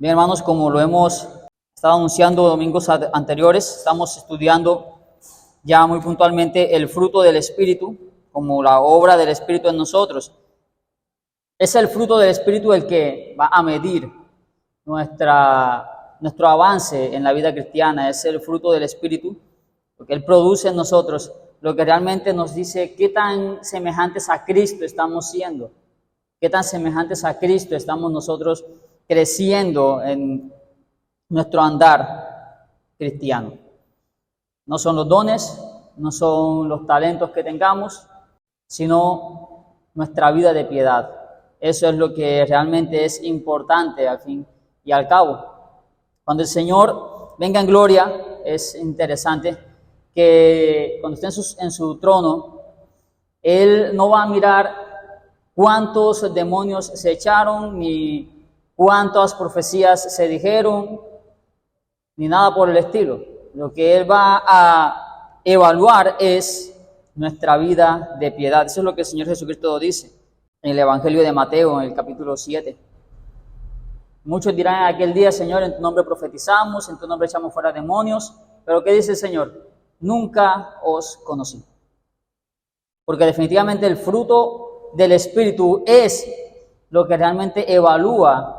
Bien, hermanos, como lo hemos estado anunciando domingos anteriores, estamos estudiando ya muy puntualmente el fruto del Espíritu, como la obra del Espíritu en nosotros. Es el fruto del Espíritu el que va a medir nuestro avance en la vida cristiana. Es el fruto del Espíritu, lo que Él produce en nosotros, lo que realmente nos dice qué tan semejantes a Cristo estamos siendo, qué tan semejantes a Cristo estamos nosotros creciendo en nuestro andar cristiano. No son los dones, no son los talentos que tengamos, sino nuestra vida de piedad. Eso es lo que realmente es importante al fin y al cabo. Cuando el Señor venga en gloria, es interesante que cuando esté en su trono, Él no va a mirar cuántos demonios se echaron, ni cuántas profecías se dijeron, ni nada por el estilo. Lo que Él va a evaluar es nuestra vida de piedad. Eso es lo que el Señor Jesucristo dice en el Evangelio de Mateo, en el capítulo 7. Muchos dirán en aquel día: Señor, en tu nombre profetizamos, en tu nombre echamos fuera demonios. Pero ¿qué dice el Señor? Nunca os conocí. Porque definitivamente el fruto del Espíritu es lo que realmente evalúa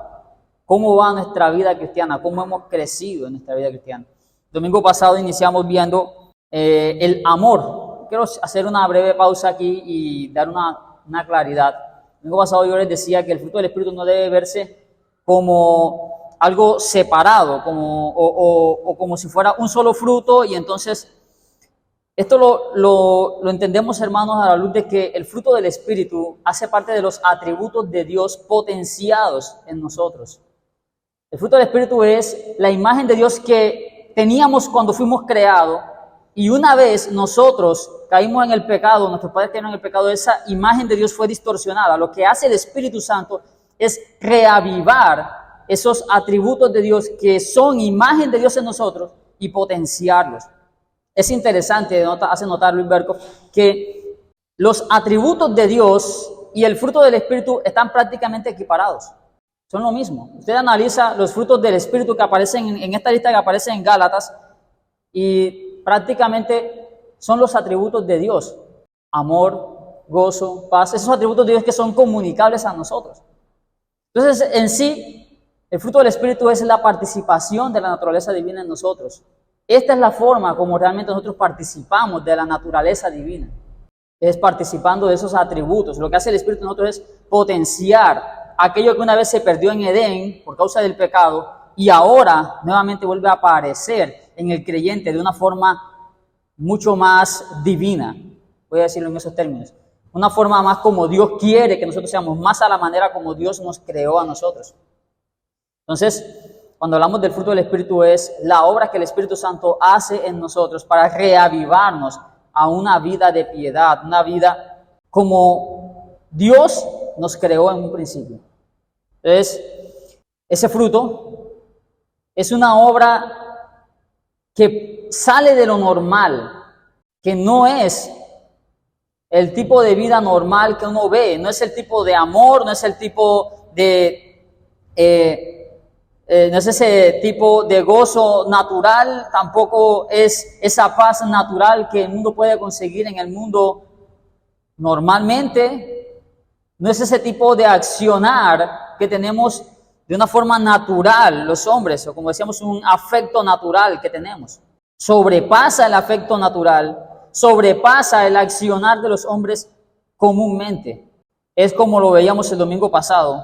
cómo va nuestra vida cristiana, cómo hemos crecido en nuestra vida cristiana. El domingo pasado iniciamos viendo el amor. Quiero hacer una breve pausa aquí y dar una claridad. El domingo pasado yo les decía que el fruto del Espíritu no debe verse como algo separado, como si fuera un solo fruto, y entonces esto lo entendemos, hermanos, a la luz de que el fruto del Espíritu hace parte de los atributos de Dios potenciados en nosotros. El fruto del Espíritu es la imagen de Dios que teníamos cuando fuimos creados, y una vez nosotros caímos en el pecado, nuestros padres cayeron en el pecado, esa imagen de Dios fue distorsionada. Lo que hace el Espíritu Santo es reavivar esos atributos de Dios que son imagen de Dios en nosotros y potenciarlos. Es interesante, hace notar Luis Berkov, que los atributos de Dios y el fruto del Espíritu están prácticamente equiparados. Son lo mismo. Usted analiza los frutos del Espíritu que aparecen en esta lista que aparece en Gálatas y prácticamente son los atributos de Dios. Amor, gozo, paz, esos atributos de Dios que son comunicables a nosotros. Entonces, en sí, el fruto del Espíritu es la participación de la naturaleza divina en nosotros. Esta es la forma como realmente nosotros participamos de la naturaleza divina. Es participando de esos atributos. Lo que hace el Espíritu en nosotros es potenciar aquello que una vez se perdió en Edén por causa del pecado y ahora nuevamente vuelve a aparecer en el creyente de una forma mucho más divina. Voy a decirlo en esos términos. Una forma más como Dios quiere que nosotros seamos, más a la manera como Dios nos creó a nosotros. Entonces, cuando hablamos del fruto del Espíritu, es la obra que el Espíritu Santo hace en nosotros para reavivarnos a una vida de piedad, una vida como Dios nos creó en un principio. Entonces, ese fruto es una obra que sale de lo normal, que no es el tipo de vida normal que uno ve, no es el tipo de amor, no es el tipo de... no es ese tipo de gozo natural, tampoco es esa paz natural que el mundo puede conseguir en el mundo normalmente. No es ese tipo de accionar que tenemos de una forma natural los hombres, o como decíamos, un afecto natural que tenemos. Sobrepasa el afecto natural, sobrepasa el accionar de los hombres comúnmente. Es como lo veíamos el domingo pasado,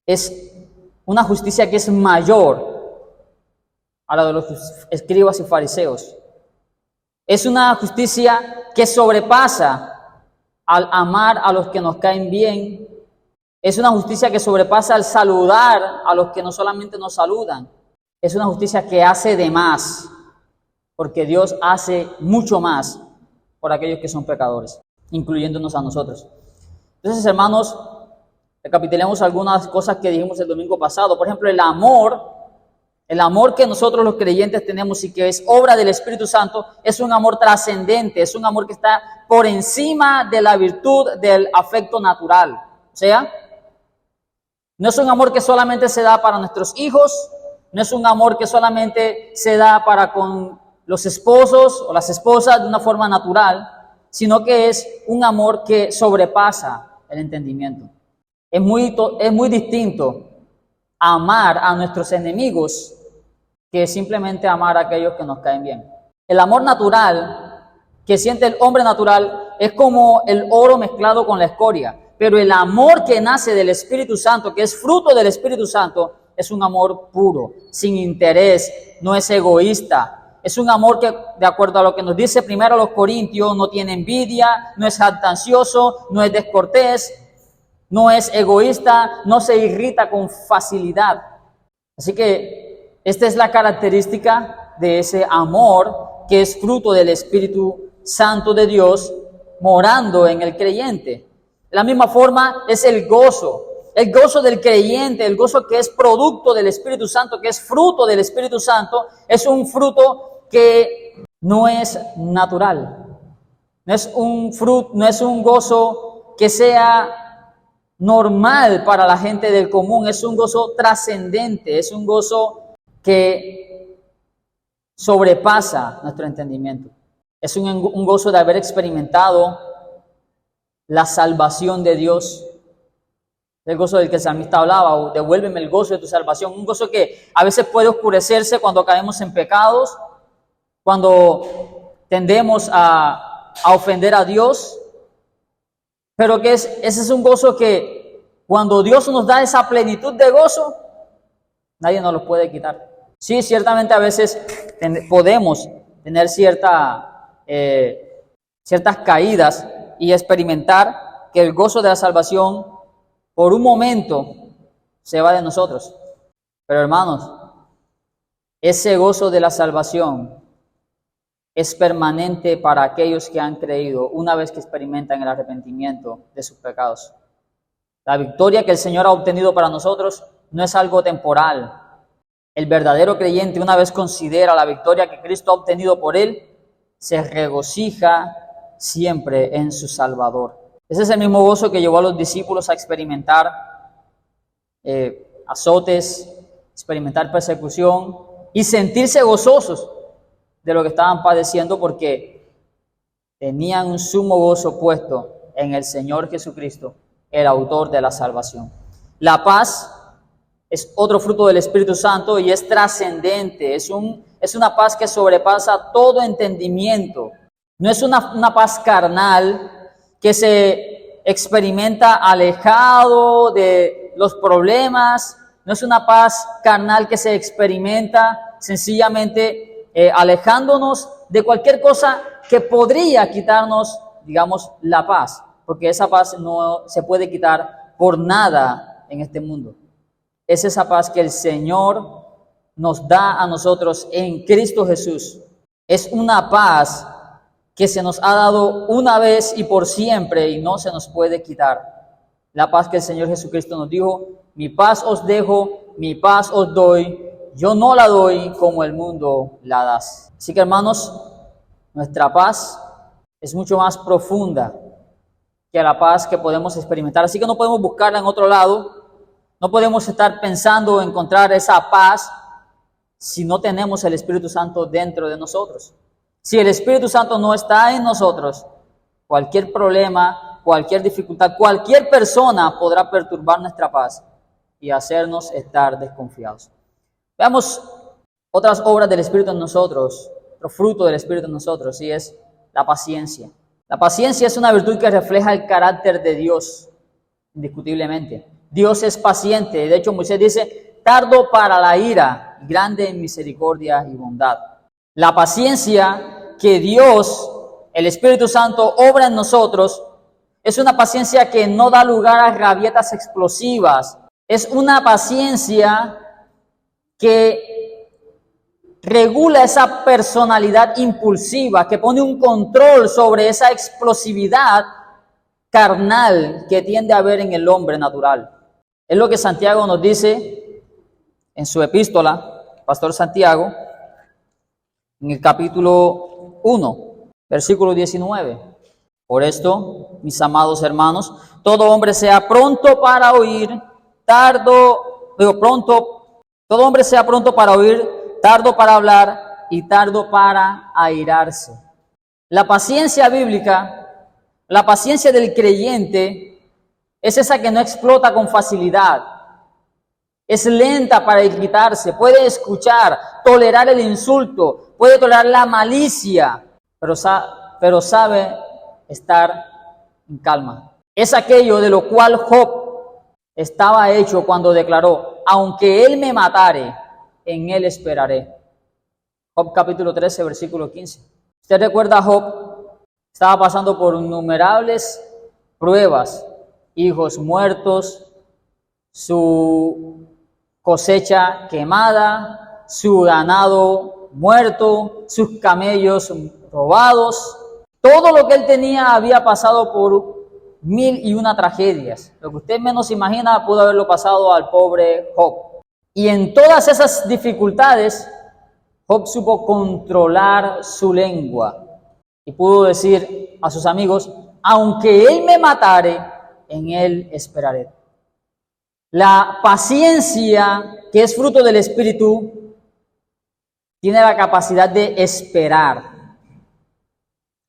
es una justicia que es mayor a la de los escribas y fariseos. Es una justicia que sobrepasa al amar a los que nos caen bien. Es una justicia que sobrepasa al saludar a los que no solamente nos saludan. Es una justicia que hace de más, porque Dios hace mucho más por aquellos que son pecadores, incluyéndonos a nosotros. Entonces, hermanos, recapitulemos algunas cosas que dijimos el domingo pasado. Por ejemplo, el amor que nosotros los creyentes tenemos y que es obra del Espíritu Santo, es un amor trascendente, es un amor que está por encima de la virtud del afecto natural. O sea, No es un amor que solamente se da para nuestros hijos, no es un amor que solamente se da para con los esposos o las esposas de una forma natural, sino que es un amor que sobrepasa el entendimiento. Es muy distinto amar a nuestros enemigos que simplemente amar a aquellos que nos caen bien. El amor natural que siente el hombre natural es como el oro mezclado con la escoria, pero el amor que nace del Espíritu Santo, que es fruto del Espíritu Santo, es un amor puro, sin interés, no es egoísta. Es un amor que, de acuerdo a lo que nos dice primero los Corintios, no tiene envidia, no es jactancioso, no es descortés, no es egoísta, no se irrita con facilidad. Así que esta es la característica de ese amor que es fruto del Espíritu Santo de Dios morando en el creyente. De la misma forma es el gozo del creyente, el gozo que es producto del Espíritu Santo, que es fruto del Espíritu Santo, es un fruto que no es natural. No es un gozo que sea normal para la gente del común, es un gozo trascendente, es un gozo que sobrepasa nuestro entendimiento. Es un gozo de haber experimentado la salvación de Dios. El gozo del que el salmista hablaba, devuélveme el gozo de tu salvación. Un gozo que a veces puede oscurecerse cuando caemos en pecados, cuando tendemos a ofender a Dios, pero que ese es un gozo que cuando Dios nos da esa plenitud de gozo, nadie nos lo puede quitar. Sí, ciertamente a veces podemos tener ciertas caídas y experimentar que el gozo de la salvación por un momento se va de nosotros. Pero hermanos, ese gozo de la salvación es permanente para aquellos que han creído una vez que experimentan el arrepentimiento de sus pecados. La victoria que el Señor ha obtenido para nosotros no es algo temporal. El verdadero creyente, una vez considera la victoria que Cristo ha obtenido por él, se regocija siempre en su Salvador. Ese es el mismo gozo que llevó a los discípulos a experimentar azotes, experimentar persecución y sentirse gozosos de lo que estaban padeciendo, porque tenían un sumo gozo puesto en el Señor Jesucristo, el autor de la salvación. La paz es otro fruto del Espíritu Santo y es trascendente, es una paz que sobrepasa todo entendimiento. No es una paz carnal que se experimenta alejado de los problemas, no es una paz carnal que se experimenta sencillamente alejándonos de cualquier cosa que podría quitarnos, digamos, la paz, porque esa paz no se puede quitar por nada en este mundo. Es esa paz que el Señor nos da a nosotros en Cristo Jesús. Es una paz que se nos ha dado una vez y por siempre y no se nos puede quitar. La paz que el Señor Jesucristo nos dijo: mi paz os dejo, mi paz os doy, yo no la doy como el mundo la da. Así que, hermanos, nuestra paz es mucho más profunda que la paz que podemos experimentar. Así que no podemos buscarla en otro lado, no podemos estar pensando en encontrar esa paz si no tenemos el Espíritu Santo dentro de nosotros. Si el Espíritu Santo no está en nosotros, cualquier problema, cualquier dificultad, cualquier persona podrá perturbar nuestra paz y hacernos estar desconfiados. Veamos otras obras del Espíritu en nosotros, otro fruto del Espíritu en nosotros, y es la paciencia. La paciencia es una virtud que refleja el carácter de Dios, indiscutiblemente. Dios es paciente. De hecho, Moisés dice: tardo para la ira, grande en misericordia y bondad. La paciencia que Dios, el Espíritu Santo, obra en nosotros, es una paciencia que no da lugar a rabietas explosivas. Es una paciencia que regula esa personalidad impulsiva, que pone un control sobre esa explosividad carnal que tiende a haber en el hombre natural. Es lo que Santiago nos dice en su epístola, Pastor Santiago, en el capítulo 1, versículo 19. Por esto, mis amados hermanos, todo hombre sea pronto para oír, todo hombre sea pronto para oír, tardo para hablar y tardo para airarse. La paciencia bíblica, la paciencia del creyente, es esa que no explota con facilidad. Es lenta para irritarse, puede escuchar, tolerar el insulto, puede tolerar la malicia, pero sabe estar en calma. Es aquello de lo cual Job estaba hecho cuando declaró: aunque él me matare, en él esperaré. Job capítulo 13, versículo 15. Usted recuerda a Job, estaba pasando por innumerables pruebas, hijos muertos, su cosecha quemada, su ganado muerto, sus camellos robados. Todo lo que él tenía había pasado por 1001 tragedias. Lo que usted menos imagina pudo haberlo pasado al pobre Job. Y en todas esas dificultades, Job supo controlar su lengua y pudo decir a sus amigos: aunque él me matare, en él esperaré. La paciencia, que es fruto del Espíritu, tiene la capacidad de esperar.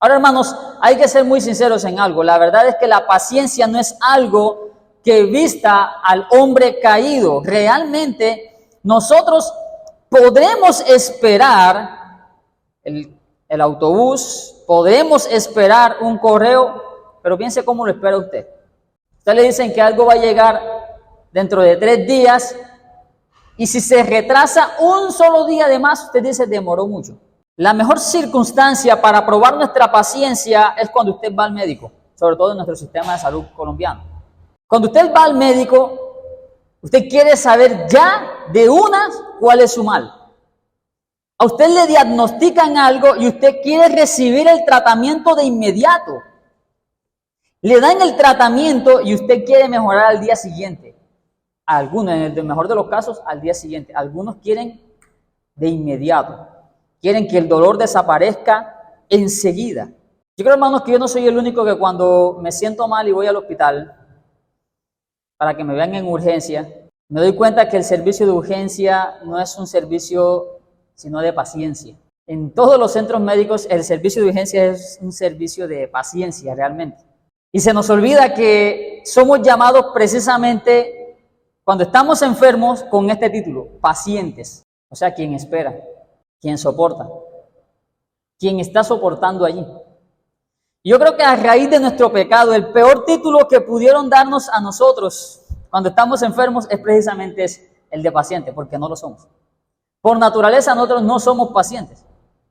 Ahora, hermanos, hay que ser muy sinceros en algo. La verdad es que la paciencia no es algo que vista al hombre caído. Realmente, nosotros podremos esperar el autobús, podemos esperar un correo, pero piense cómo lo espera usted. Usted le dicen que algo va a llegar dentro de 3 días, y si se retrasa un solo día de más, usted dice: demoró mucho. La mejor circunstancia para probar nuestra paciencia es cuando usted va al médico, sobre todo en nuestro sistema de salud colombiano. Cuando usted va al médico, usted quiere saber ya de una cuál es su mal. A usted le diagnostican algo y usted quiere recibir el tratamiento de inmediato. Le dan el tratamiento y usted quiere mejorar al día siguiente. Algunos, en el mejor de los casos, al día siguiente. Algunos quieren de inmediato. Quieren que el dolor desaparezca enseguida. Yo creo, hermanos, que yo no soy el único que cuando me siento mal y voy al hospital para que me vean en urgencia, me doy cuenta que el servicio de urgencia no es un servicio sino de paciencia. En todos los centros médicos el servicio de urgencia es un servicio de paciencia realmente. Y se nos olvida que somos llamados precisamente cuando estamos enfermos con este título: pacientes. O sea, quien espera, quien soporta, quien está soportando allí. Yo creo que a raíz de nuestro pecado, el peor título que pudieron darnos a nosotros cuando estamos enfermos es precisamente el de paciente, porque no lo somos. Por naturaleza nosotros no somos pacientes,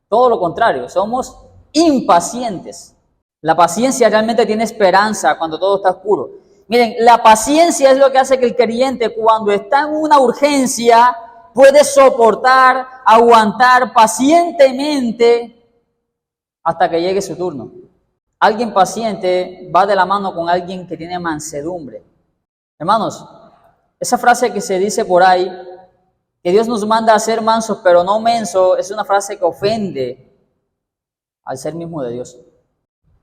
todo lo contrario, somos impacientes. La paciencia realmente tiene esperanza cuando todo está oscuro. Miren, la paciencia es lo que hace que el creyente, cuando está en una urgencia, puede soportar, aguantar pacientemente hasta que llegue su turno. Alguien paciente va de la mano con alguien que tiene mansedumbre. Hermanos, esa frase que se dice por ahí, que Dios nos manda a ser mansos pero no mensos, es una frase que ofende al ser mismo de Dios.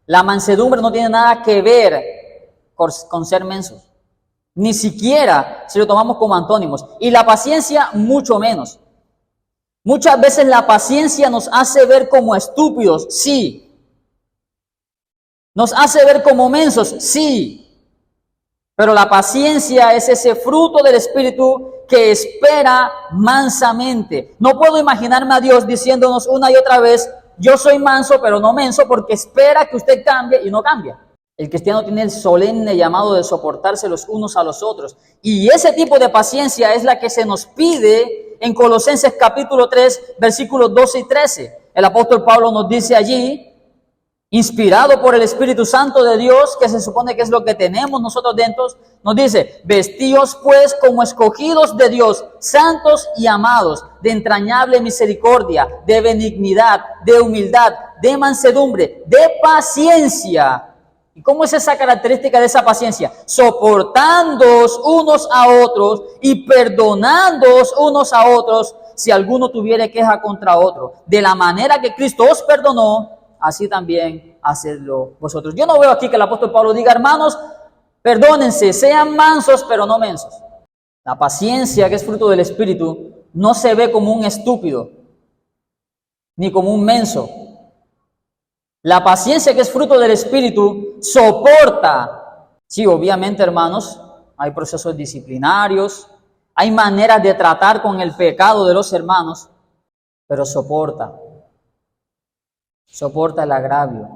La mansedumbre no tiene nada que ver con ser mensos, ni siquiera si lo tomamos como antónimos, y la paciencia mucho menos. Muchas veces la paciencia nos hace ver como estúpidos, sí. Nos hace ver como mensos, sí. Pero la paciencia es ese fruto del Espíritu que espera mansamente. No puedo imaginarme a Dios diciéndonos una y otra vez: yo soy manso pero no menso, porque espera que usted cambie y no cambia. El cristiano tiene el solemne llamado de soportarse los unos a los otros. Y ese tipo de paciencia es la que se nos pide en Colosenses capítulo 3, versículos 12 y 13. El apóstol Pablo nos dice allí, inspirado por el Espíritu Santo de Dios, que se supone que es lo que tenemos nosotros dentro, nos dice: vestíos pues como escogidos de Dios, santos y amados, de entrañable misericordia, de benignidad, de humildad, de mansedumbre, de paciencia. ¿Y cómo es esa característica de esa paciencia? Soportándoos unos a otros y perdonándoos unos a otros si alguno tuviere queja contra otro. De la manera que Cristo os perdonó, así también hacedlo vosotros. Yo no veo aquí que el apóstol Pablo diga: hermanos, perdónense, sean mansos pero no mensos. La paciencia, que es fruto del Espíritu, no se ve como un estúpido, ni como un menso. La paciencia, que es fruto del Espíritu, soporta. Sí, obviamente, hermanos, hay procesos disciplinarios, hay maneras de tratar con el pecado de los hermanos, pero soporta el agravio.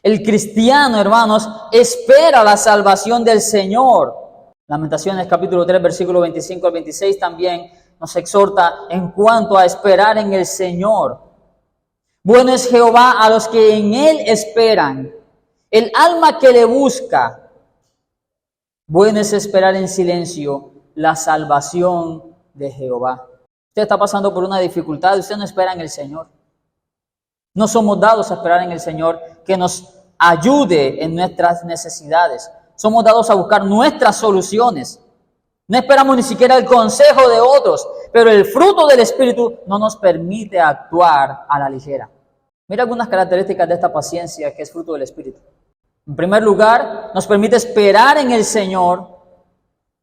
El cristiano, hermanos, espera la salvación del Señor. Lamentaciones capítulo 3, versículo 25 al 26 también nos exhorta en cuanto a esperar en el Señor. Bueno es Jehová a los que en Él esperan, el alma que le busca. Bueno es esperar en silencio la salvación de Jehová. Usted está pasando por una dificultad, usted no espera en el Señor. No somos dados a esperar en el Señor que nos ayude en nuestras necesidades. Somos dados a buscar nuestras soluciones. No esperamos ni siquiera el consejo de otros, pero el fruto del Espíritu no nos permite actuar a la ligera. Mira algunas características de esta paciencia que es fruto del Espíritu. En primer lugar, nos permite esperar en el Señor,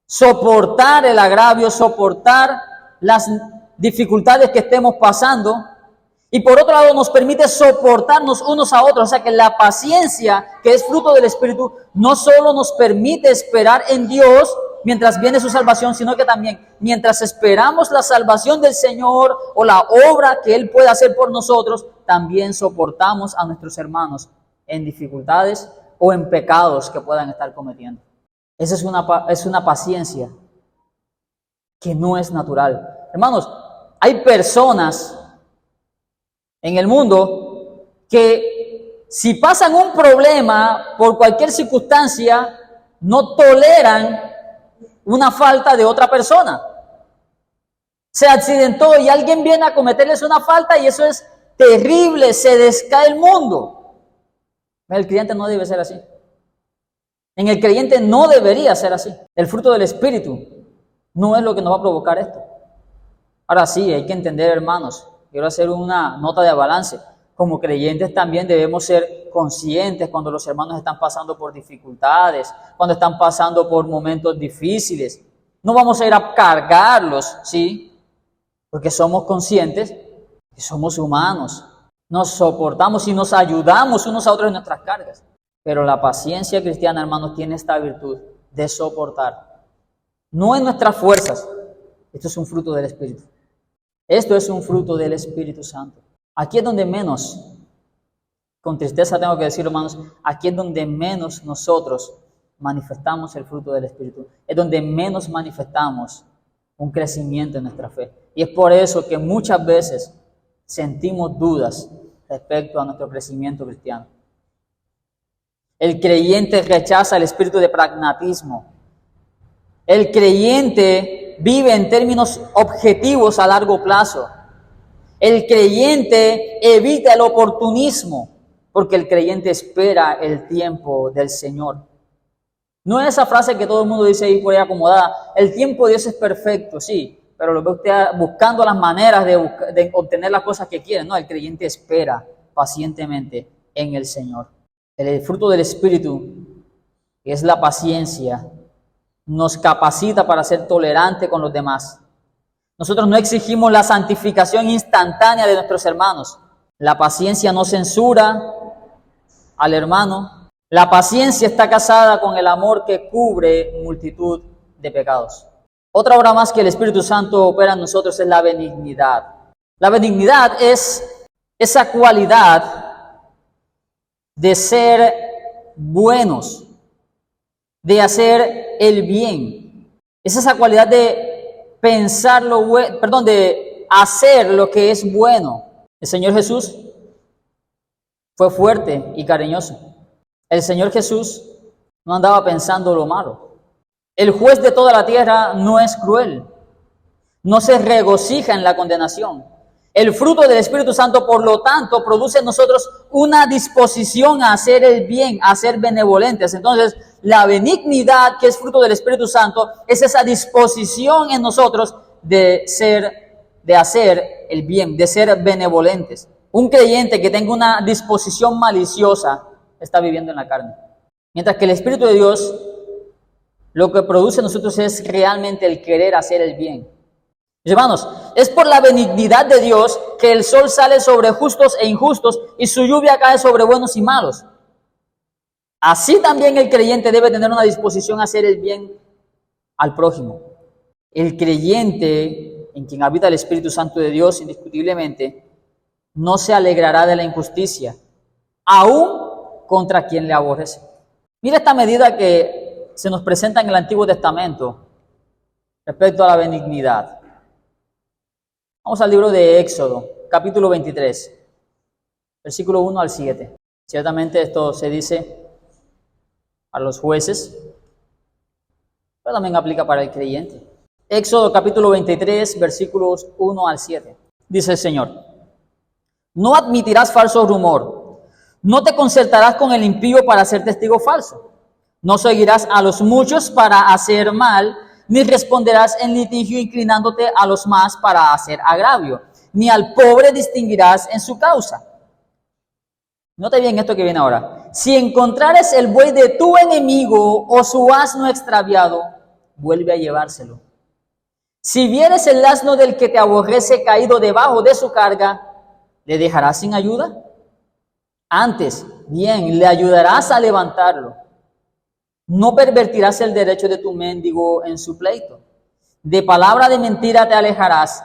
soportar el agravio, soportar las dificultades que estemos pasando. Y por otro lado nos permite soportarnos unos a otros. O sea que la paciencia, que es fruto del Espíritu, no solo nos permite esperar en Dios mientras viene su salvación, sino que también mientras esperamos la salvación del Señor o la obra que Él puede hacer por nosotros, también soportamos a nuestros hermanos en dificultades o en pecados que puedan estar cometiendo. Esa es una paciencia que no es natural. Hermanos, hay personas en el mundo que si pasan un problema por cualquier circunstancia, no toleran una falta de otra persona. Se accidentó y alguien viene a cometerles una falta y eso es terrible, se descae el mundo. El creyente no debe ser así. En el creyente no debería ser así. El fruto del Espíritu no es lo que nos va a provocar esto. Ahora sí, hay que entender, hermanos, quiero hacer una nota de balance. Como creyentes también debemos ser conscientes cuando los hermanos están pasando por dificultades, cuando están pasando por momentos difíciles. No vamos a ir a cargarlos, ¿sí? Porque somos conscientes que somos humanos. Nos soportamos y nos ayudamos unos a otros en nuestras cargas. Pero la paciencia cristiana, hermanos, tiene esta virtud de soportar. No en nuestras fuerzas. Esto es un fruto del Espíritu. Esto es un fruto del Espíritu Santo. Aquí es donde menos, con tristeza tengo que decir, hermanos, aquí es donde menos nosotros manifestamos el fruto del Espíritu. Es donde menos manifestamos un crecimiento en nuestra fe. Y es por eso que muchas veces sentimos dudas respecto a nuestro crecimiento cristiano. El creyente rechaza el espíritu de pragmatismo. El creyente vive en términos objetivos a largo plazo. El creyente evita el oportunismo, porque el creyente espera el tiempo del Señor. No es esa frase que todo el mundo dice ahí por ahí acomodada, el tiempo de Dios es perfecto, sí, pero lo ve usted buscando las maneras de obtener las cosas que quiere. No, el creyente espera pacientemente en el Señor. El fruto del Espíritu, que es la paciencia, nos capacita para ser tolerante con los demás. Nosotros no exigimos la santificación instantánea de nuestros hermanos. La paciencia no censura al hermano. La paciencia está casada con el amor que cubre multitud de pecados. Otra obra más que el Espíritu Santo opera en nosotros es la benignidad. La benignidad es esa cualidad de ser buenos, de hacer el bien. Es esa cualidad de de hacer lo que es bueno. El Señor Jesús fue fuerte y cariñoso. El Señor Jesús no andaba pensando lo malo. El juez de toda la tierra no es cruel. No se regocija en la condenación. El fruto del Espíritu Santo, por lo tanto, produce en nosotros una disposición a hacer el bien, a ser benevolentes. Entonces, la benignidad, que es fruto del Espíritu Santo, es esa disposición en nosotros de hacer el bien, de ser benevolentes. Un creyente que tenga una disposición maliciosa está viviendo en la carne. Mientras que el Espíritu de Dios Lo que produce en nosotros es realmente el querer hacer el bien. Mis hermanos, es por la benignidad de Dios que el sol sale sobre justos e injustos y su lluvia cae sobre buenos y malos. Así también el creyente debe tener una disposición a hacer el bien al prójimo. El creyente, en quien habita el Espíritu Santo de Dios, indiscutiblemente, no se alegrará de la injusticia, aún contra quien le aborrece. Mira esta medida que se nos presenta en el Antiguo Testamento respecto a la benignidad. Vamos al libro de Éxodo, capítulo 23, versículo 1 al 7. Ciertamente esto se dice a los jueces, pero también aplica para el creyente. Éxodo capítulo 23, versículos 1 al 7. Dice el Señor: no admitirás falso rumor, no te concertarás con el impío para ser testigo falso, no seguirás a los muchos para hacer mal, ni responderás en litigio inclinándote a los más para hacer agravio, ni al pobre distinguirás en su causa. Note bien esto que viene ahora. Si encontrares el buey de tu enemigo o su asno extraviado, vuelve a llevárselo. Si vieres el asno del que te aborrece caído debajo de su carga, ¿le dejarás sin ayuda? Antes, bien, le ayudarás a levantarlo. No pervertirás el derecho de tu mendigo en su pleito. De palabra de mentira te alejarás,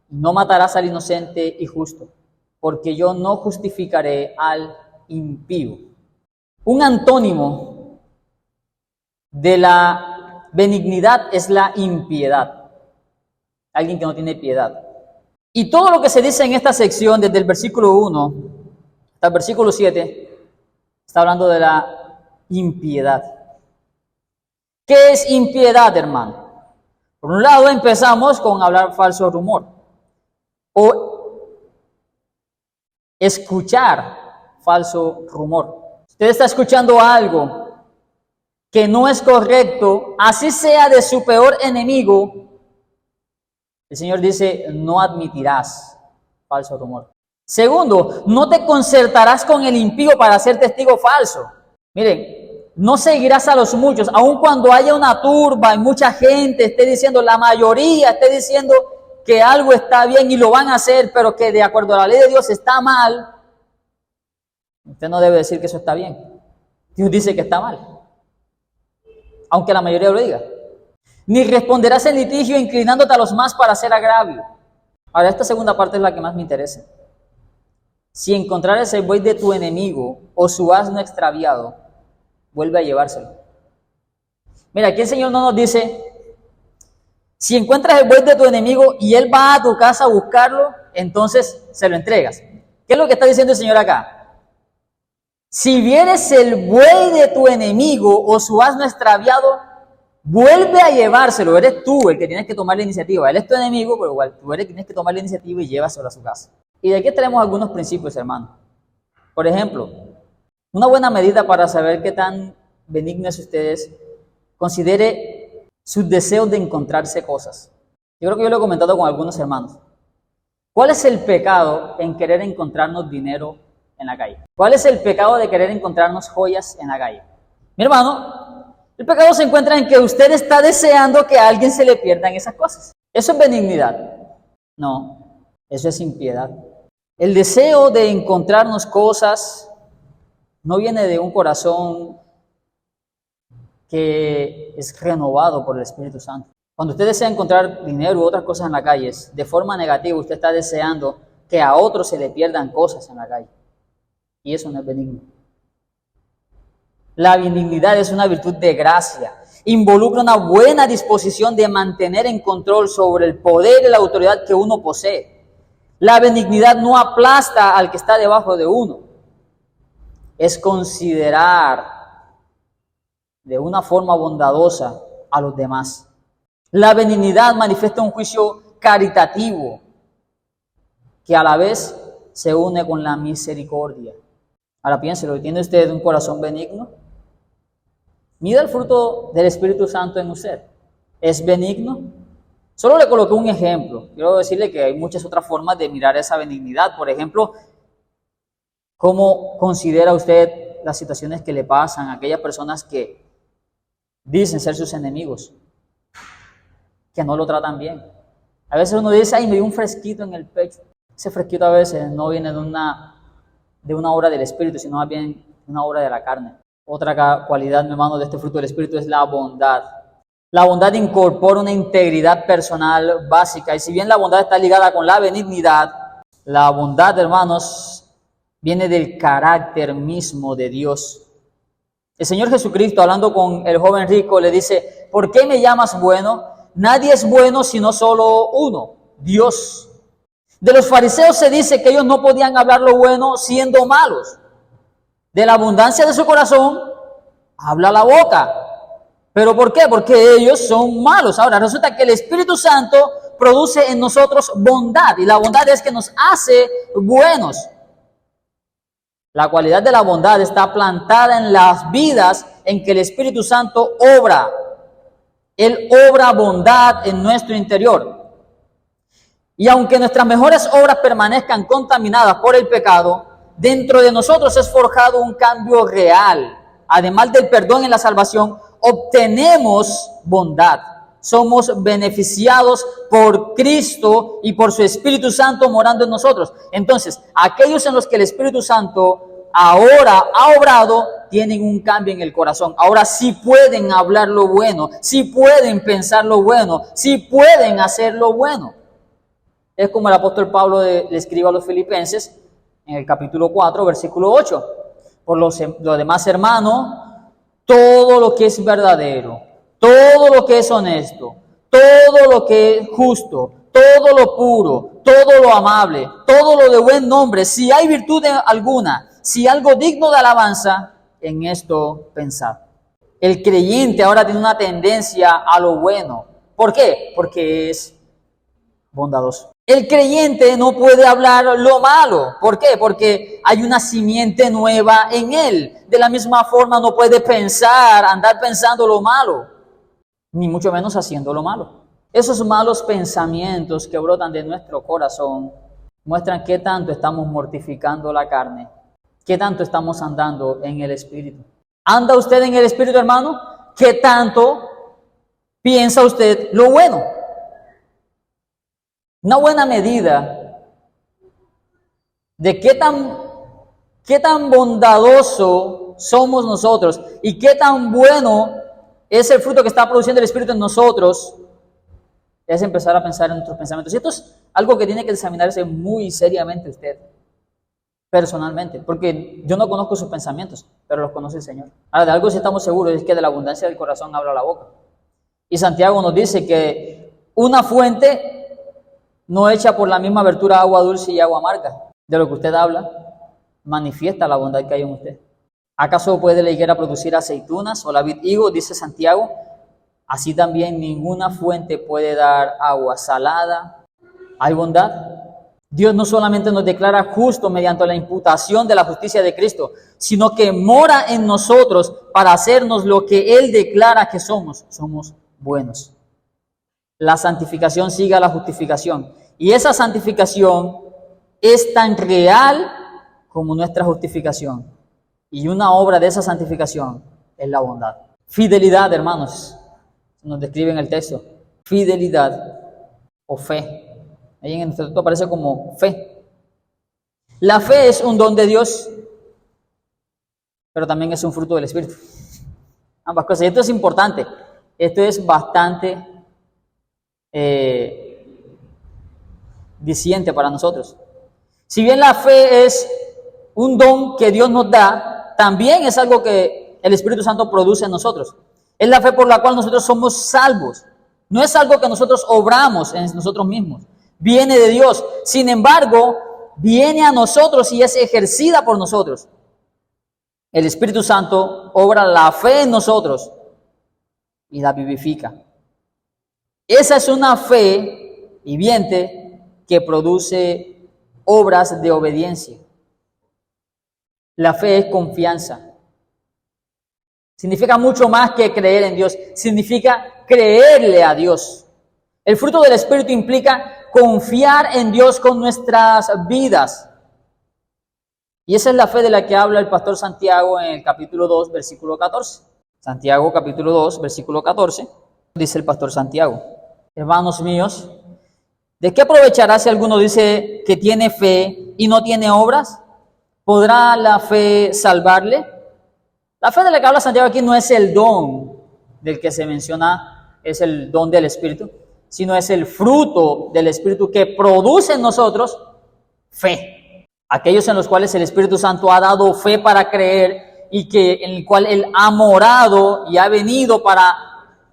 no matarás al inocente y justo, porque yo no justificaré al impío. Un antónimo de la benignidad es la impiedad. Alguien que no tiene piedad. Y todo lo que se dice en esta sección, desde el versículo 1 hasta el versículo 7, está hablando de la impiedad. ¿Qué es impiedad, hermano? Por un lado empezamos con hablar falso rumor o escuchar falso rumor. Usted está escuchando algo que no es correcto, así sea de su peor enemigo. El Señor dice: no admitirás falso rumor. Segundo, no te concertarás con el impío para ser testigo falso. Miren, no seguirás a los muchos, aun cuando haya una turba y mucha gente esté diciendo, la mayoría esté diciendo que algo está bien y lo van a hacer, pero que de acuerdo a la ley de Dios está mal. Usted no debe decir que eso está bien. Dios dice que está mal, aunque la mayoría lo diga. Ni responderás en litigio inclinándote a los más para hacer agravio. Ahora, esta segunda parte es la que más me interesa. Si encontrares el buey de tu enemigo o su asno extraviado, vuelve a llevárselo. Mira, aquí el Señor no nos dice: si encuentras el buey de tu enemigo y él va a tu casa a buscarlo, entonces se lo entregas. ¿Qué es lo que está diciendo el Señor acá? Si vieres el buey de tu enemigo o su asno extraviado, vuelve a llevárselo. Eres tú el que tienes que tomar la iniciativa. Él es tu enemigo, pero igual tú eres el que tienes que tomar la iniciativa y llévaselo a su casa. Y de aquí tenemos algunos principios, hermano. Por ejemplo, una buena medida para saber qué tan benigno es usted es: considere sus deseos de encontrarse cosas. Yo creo que yo lo he comentado con algunos hermanos. ¿Cuál es el pecado en querer encontrarnos dinero en la calle? ¿Cuál es el pecado de querer encontrarnos joyas en la calle? Mi hermano, el pecado se encuentra en que usted está deseando que a alguien se le pierdan esas cosas. ¿Eso es benignidad? No, eso es impiedad. El deseo de encontrarnos cosas no viene de un corazón que es renovado por el Espíritu Santo. Cuando usted desea encontrar dinero u otras cosas en la calle, de forma negativa, usted está deseando que a otros se le pierdan cosas en la calle. Y eso no es benigno. La benignidad es una virtud de gracia. Involucra una buena disposición de mantener en control sobre el poder y la autoridad que uno posee. La benignidad no aplasta al que está debajo de uno. Es considerar de una forma bondadosa a los demás. La benignidad manifiesta un juicio caritativo que a la vez se une con la misericordia. Ahora piénselo, ¿tiene usted un corazón benigno? Mida el fruto del Espíritu Santo en usted. ¿Es benigno? Solo le coloqué un ejemplo. Quiero decirle que hay muchas otras formas de mirar esa benignidad. Por ejemplo, ¿cómo considera usted las situaciones que le pasan a aquellas personas que dicen ser sus enemigos, que no lo tratan bien. A veces uno dice, ay, me dio un fresquito en el pecho. Ese fresquito a veces no viene de una obra del Espíritu, sino más bien una obra de la carne. Otra cualidad, mi hermano, de este fruto del Espíritu es la bondad. La bondad incorpora una integridad personal básica, y si bien la bondad está ligada con la benignidad, la bondad, hermanos, viene del carácter mismo de Dios. El Señor Jesucristo, hablando con el joven rico, le dice, ¿por qué me llamas bueno? Nadie es bueno sino solo uno, Dios. De los fariseos se dice que ellos no podían hablar lo bueno siendo malos. De la abundancia de su corazón, habla la boca. ¿Pero por qué? Porque ellos son malos. Ahora, resulta que el Espíritu Santo produce en nosotros bondad, y la bondad es que nos hace buenos. La cualidad de la bondad está plantada en las vidas en que el Espíritu Santo obra. Él obra bondad en nuestro interior. Y aunque nuestras mejores obras permanezcan contaminadas por el pecado, dentro de nosotros es forjado un cambio real. Además del perdón en la salvación, obtenemos bondad. Somos beneficiados por Cristo y por su Espíritu Santo morando en nosotros. Entonces, aquellos en los que el Espíritu Santo ahora ha obrado, tienen un cambio en el corazón. Ahora sí pueden hablar lo bueno, sí pueden pensar lo bueno, sí pueden hacer lo bueno. Es como el apóstol Pablo le escribe a los filipenses en el capítulo 4, versículo 8. Por lo demás, hermano, todo lo que es verdadero, todo lo que es honesto, todo lo que es justo, todo lo puro, todo lo amable, todo lo de buen nombre, si hay virtud alguna, si algo digno de alabanza, en esto pensad. El creyente ahora tiene una tendencia a lo bueno. ¿Por qué? Porque es bondadoso. El creyente no puede hablar lo malo. ¿Por qué? Porque hay una simiente nueva en él. De la misma forma no puede andar pensando lo malo, ni mucho menos haciendo lo malo. Esos malos pensamientos que brotan de nuestro corazón muestran qué tanto estamos mortificando la carne, qué tanto estamos andando en el Espíritu. ¿Anda usted en el Espíritu, hermano? ¿Qué tanto piensa usted lo bueno? Una buena medida de qué tan bondadoso somos nosotros y qué tan bueno es el fruto que está produciendo el Espíritu en nosotros es empezar a pensar en nuestros pensamientos. Y esto es algo que tiene que examinarse muy seriamente usted, personalmente, porque yo no conozco sus pensamientos, pero los conoce el Señor. Ahora, de algo sí estamos seguros, es que de la abundancia del corazón habla la boca. Y Santiago nos dice que una fuente no echa por la misma abertura agua dulce y agua amarga. De lo que usted habla, manifiesta la bondad que hay en usted. ¿Acaso puede la higuera producir aceitunas o la vid higo? Dice Santiago. Así también ninguna fuente puede dar agua salada. ¿Hay bondad? Dios no solamente nos declara justo mediante la imputación de la justicia de Cristo, sino que mora en nosotros para hacernos lo que Él declara que somos. Somos buenos. La santificación sigue a la justificación. Y esa santificación es tan real como nuestra justificación. Y una obra de esa santificación es la bondad. Fidelidad, hermanos, nos describe en el texto. Fidelidad o fe. Ahí en el texto aparece como fe. La fe es un don de Dios, pero también es un fruto del Espíritu. Ambas cosas. Y esto es importante. Esto es bastante diciente para nosotros. Si bien la fe es un don que Dios nos da, también es algo que el Espíritu Santo produce en nosotros. Es la fe por la cual nosotros somos salvos. No es algo que nosotros obramos en nosotros mismos. Viene de Dios. Sin embargo, viene a nosotros y es ejercida por nosotros. El Espíritu Santo obra la fe en nosotros y la vivifica. Esa es una fe viviente que produce obras de obediencia. La fe es confianza. Significa mucho más que creer en Dios. Significa creerle a Dios. El fruto del Espíritu implica confiar en Dios con nuestras vidas. Y esa es la fe de la que habla el pastor Santiago en el capítulo 2, versículo 14. Santiago capítulo 2, versículo 14, dice el pastor Santiago: hermanos míos, ¿de qué aprovechará si alguno dice que tiene fe y no tiene obras? ¿Podrá la fe salvarle? La fe de la que habla Santiago aquí no es el don del que se menciona, es el don del Espíritu, sino es el fruto del Espíritu que produce en nosotros fe. Aquellos en los cuales el Espíritu Santo ha dado fe para creer y que en el cual Él ha morado y ha venido para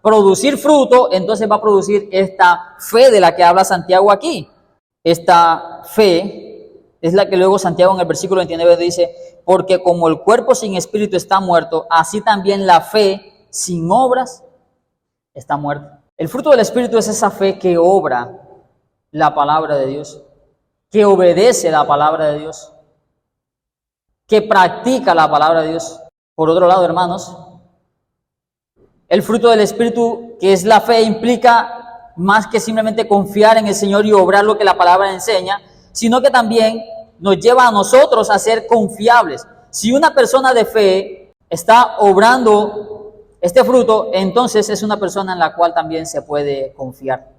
producir fruto, entonces va a producir esta fe de la que habla Santiago aquí. Esta fe es la que luego Santiago en el versículo 29 dice: porque como el cuerpo sin espíritu está muerto, así también la fe sin obras está muerta. El fruto del Espíritu es esa fe que obra la palabra de Dios, que obedece la palabra de Dios, que practica la palabra de Dios. Por otro lado, hermanos, el fruto del Espíritu, que es la fe, implica más que simplemente confiar en el Señor y obrar lo que la palabra enseña, sino que también nos lleva a nosotros a ser confiables. Si una persona de fe está obrando este fruto, entonces es una persona en la cual también se puede confiar.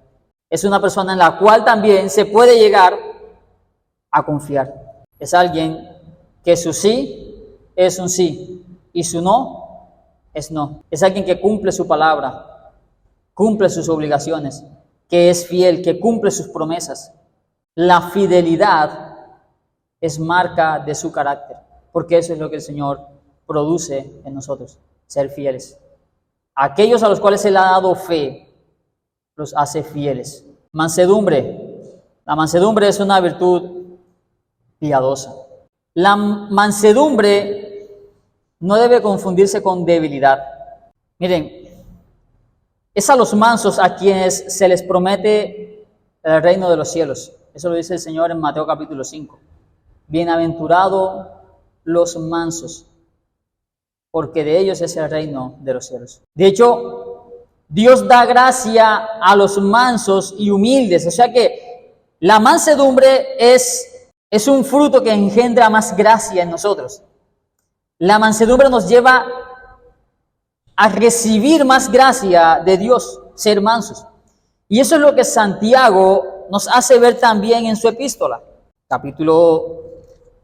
Es una persona en la cual también se puede llegar a confiar. Es alguien que su sí es un sí y su no es no. Es alguien que cumple su palabra, cumple sus obligaciones, que es fiel, que cumple sus promesas. La fidelidad es marca de su carácter, porque eso es lo que el Señor produce en nosotros, ser fieles. Aquellos a los cuales Él ha dado fe, los hace fieles. Mansedumbre. La mansedumbre es una virtud piadosa. La mansedumbre no debe confundirse con debilidad. Miren, es a los mansos a quienes se les promete el reino de los cielos. Eso lo dice el Señor en Mateo capítulo 5. Bienaventurados los mansos, porque de ellos es el reino de los cielos. De hecho, Dios da gracia a los mansos y humildes. O sea que la mansedumbre es un fruto que engendra más gracia en nosotros. La mansedumbre nos lleva a recibir más gracia de Dios, ser mansos. Y eso es lo que Santiago nos hace ver también en su epístola. Capítulo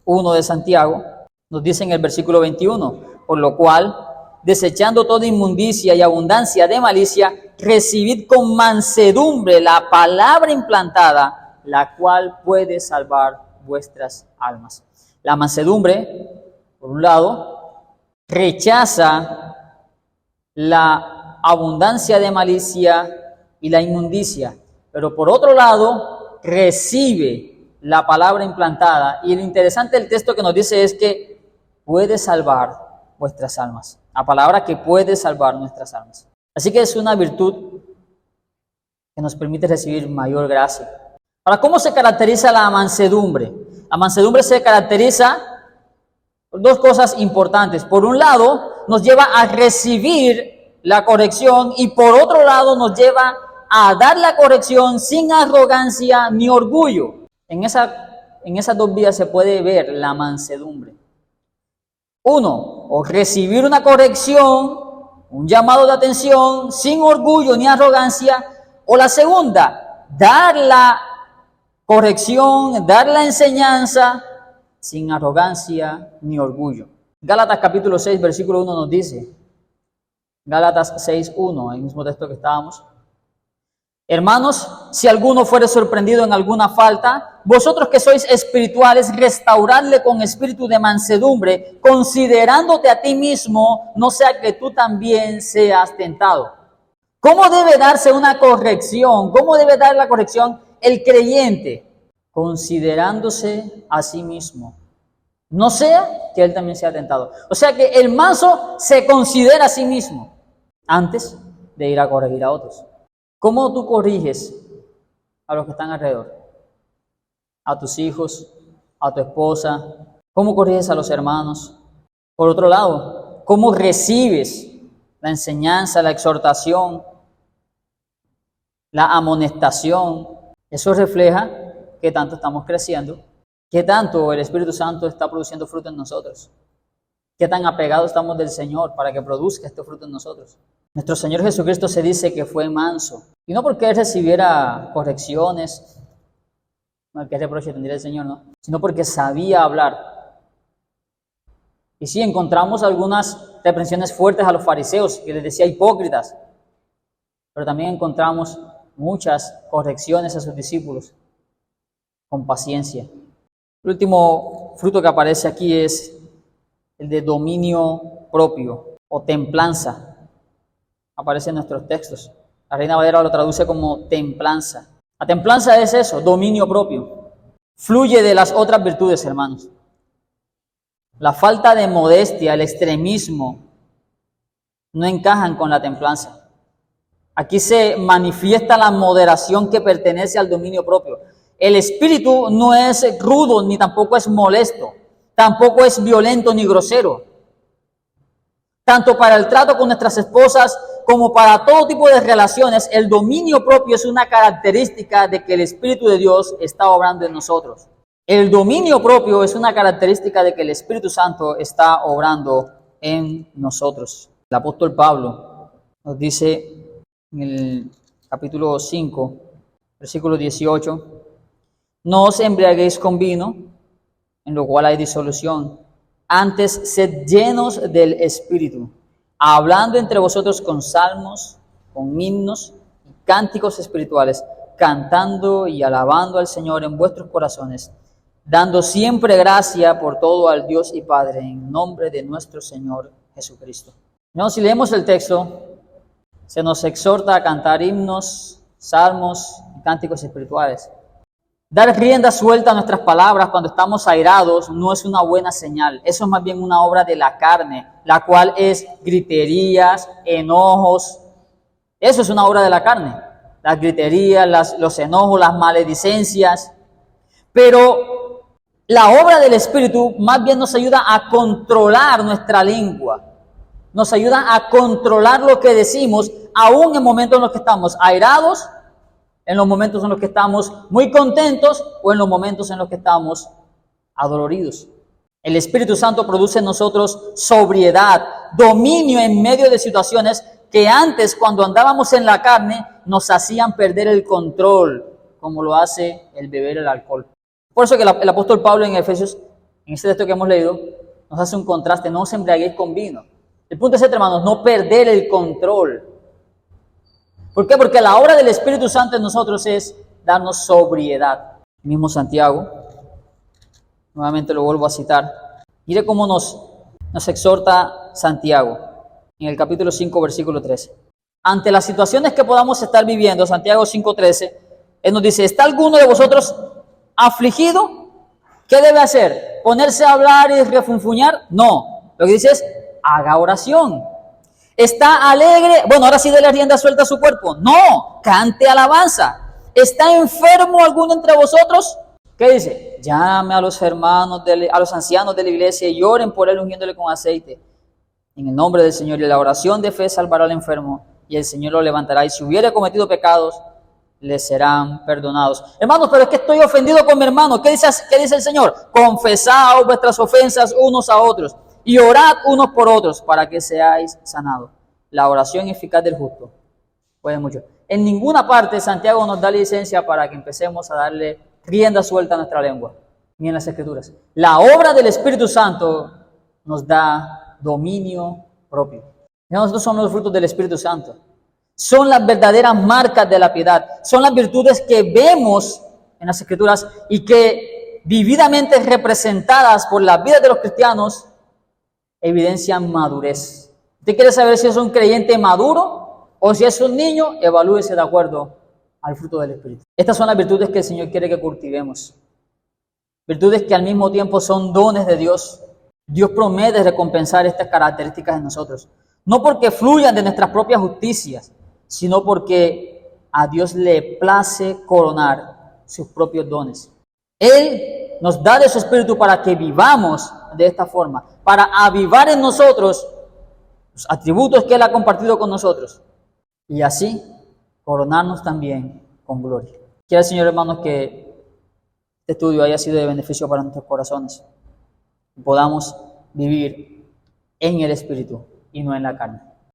1 de Santiago nos dice en el versículo 21: por lo cual, desechando toda inmundicia y abundancia de malicia, recibid con mansedumbre la palabra implantada, la cual puede salvar vuestras almas. La mansedumbre, por un lado, rechaza la abundancia de malicia y la inmundicia, pero por otro lado, recibe la palabra implantada. Y lo interesante del texto que nos dice es que puede salvar vuestras almas. La palabra que puede salvar nuestras almas. Así que es una virtud que nos permite recibir mayor gracia. Ahora, ¿cómo se caracteriza la mansedumbre? La mansedumbre se caracteriza por dos cosas importantes. Por un lado, nos lleva a recibir la corrección y por otro lado nos lleva a dar la corrección sin arrogancia ni orgullo. En esas dos vías se puede ver la mansedumbre. Uno, o recibir una corrección, un llamado de atención sin orgullo ni arrogancia, o la segunda, dar la corrección, dar la enseñanza sin arrogancia ni orgullo. Gálatas capítulo 6, versículo 1 nos dice, Gálatas 6, 1, el mismo texto que estábamos: hermanos, si alguno fuere sorprendido en alguna falta, vosotros que sois espirituales, restauradle con espíritu de mansedumbre, considerándote a ti mismo, no sea que tú también seas tentado. ¿Cómo debe darse una corrección? ¿Cómo debe dar la corrección el creyente? Considerándose a sí mismo, no sea que él también sea tentado. O sea que el manso se considera a sí mismo antes de ir a corregir a otros. ¿Cómo tú corriges a los que están alrededor? A tus hijos, a tu esposa. ¿Cómo corriges a los hermanos? Por otro lado, ¿cómo recibes la enseñanza, la exhortación, la amonestación? Eso refleja qué tanto estamos creciendo, qué tanto el Espíritu Santo está produciendo fruto en nosotros, qué tan apegados estamos del Señor para que produzca este fruto en nosotros. Nuestro Señor Jesucristo se dice que fue manso, y no porque Él recibiera correcciones, no, qué reproche tendría el Señor, ¿no? Sino porque sabía hablar. Y sí, encontramos algunas reprensiones fuertes a los fariseos, que les decía hipócritas, pero también encontramos muchas correcciones a sus discípulos, con paciencia. El último fruto que aparece aquí es el de dominio propio o templanza. Aparece en nuestros textos. La Reina Valera lo traduce como templanza. La templanza es eso, dominio propio. Fluye de las otras virtudes, hermanos. La falta de modestia, el extremismo, no encajan con la templanza. Aquí se manifiesta la moderación que pertenece al dominio propio. El espíritu no es rudo ni tampoco es molesto, tampoco es violento ni grosero. Tanto para el trato con nuestras esposas como para todo tipo de relaciones, el dominio propio es una característica de que el Espíritu de Dios está obrando en nosotros. El dominio propio es una característica de que el Espíritu Santo está obrando en nosotros. El apóstol Pablo nos dice en el capítulo 5, versículo 18, no os embriaguéis con vino, en lo cual hay disolución, antes sed llenos del Espíritu, hablando entre vosotros con salmos, con himnos y cánticos espirituales, cantando y alabando al Señor en vuestros corazones, dando siempre gracia por todo al Dios y Padre, en nombre de nuestro Señor Jesucristo. No, si leemos el texto, se nos exhorta a cantar himnos, salmos y cánticos espirituales. Dar rienda suelta a nuestras palabras cuando estamos airados no es una buena señal. Eso es más bien una obra de la carne, la cual es griterías, enojos. Eso es una obra de la carne. Las griterías, los enojos, las maledicencias. Pero la obra del Espíritu más bien nos ayuda a controlar nuestra lengua. Nos ayuda a controlar lo que decimos, aún en momentos en los que estamos airados, en los momentos en los que estamos muy contentos o en los momentos en los que estamos adoloridos. El Espíritu Santo produce en nosotros sobriedad, dominio en medio de situaciones que antes, cuando andábamos en la carne, nos hacían perder el control, como lo hace el beber el alcohol. Por eso que el apóstol Pablo en Efesios, en este texto que hemos leído, nos hace un contraste: no os embriaguéis con vino. El punto es, hermanos, no perder el control. ¿Por qué? Porque la obra del Espíritu Santo en nosotros es darnos sobriedad. El mismo Santiago, nuevamente lo vuelvo a citar. Mire cómo nos exhorta Santiago en el capítulo 5, versículo 13. Ante las situaciones que podamos estar viviendo, Santiago 5:13, él nos dice: ¿está alguno de vosotros afligido? ¿Qué debe hacer? ¿Ponerse a hablar y refunfuñar? No. Lo que dice es: haga oración. ¿Está alegre? Bueno, ahora sí déle rienda suelta a su cuerpo. No, cante alabanza. ¿Está enfermo alguno entre vosotros? ¿Qué dice? Llame a los hermanos, a los ancianos de la iglesia y oren por él ungiéndole con aceite. En el nombre del Señor, y la oración de fe salvará al enfermo y el Señor lo levantará. Y si hubiere cometido pecados, le serán perdonados. Hermanos, pero es que estoy ofendido con mi hermano. ¿Qué dice el Señor? Confesaos vuestras ofensas unos a otros y orad unos por otros para que seáis sanados. La oración eficaz del justo puede mucho. En ninguna parte Santiago nos da licencia para que empecemos a darle rienda suelta a nuestra lengua, ni en las Escrituras. La obra del Espíritu Santo nos da dominio propio. Nosotros somos los frutos del Espíritu Santo. Son las verdaderas marcas de la piedad. Son las virtudes que vemos en las Escrituras y que, vividamente representadas por las vidas de los cristianos, evidencian madurez. ¿Usted quiere saber si es un creyente maduro o si es un niño? Evalúese de acuerdo al fruto del Espíritu. Estas son las virtudes que el Señor quiere que cultivemos. Virtudes que al mismo tiempo son dones de Dios. Dios promete recompensar estas características en nosotros. No porque fluyan de nuestras propias justicias, sino porque a Dios le place coronar sus propios dones. Él nos da de su Espíritu para que vivamos de esta forma, para avivar en nosotros los atributos que Él ha compartido con nosotros y así coronarnos también con gloria. Quiera el Señor, hermanos, que este estudio haya sido de beneficio para nuestros corazones y podamos vivir en el Espíritu y no en la carne.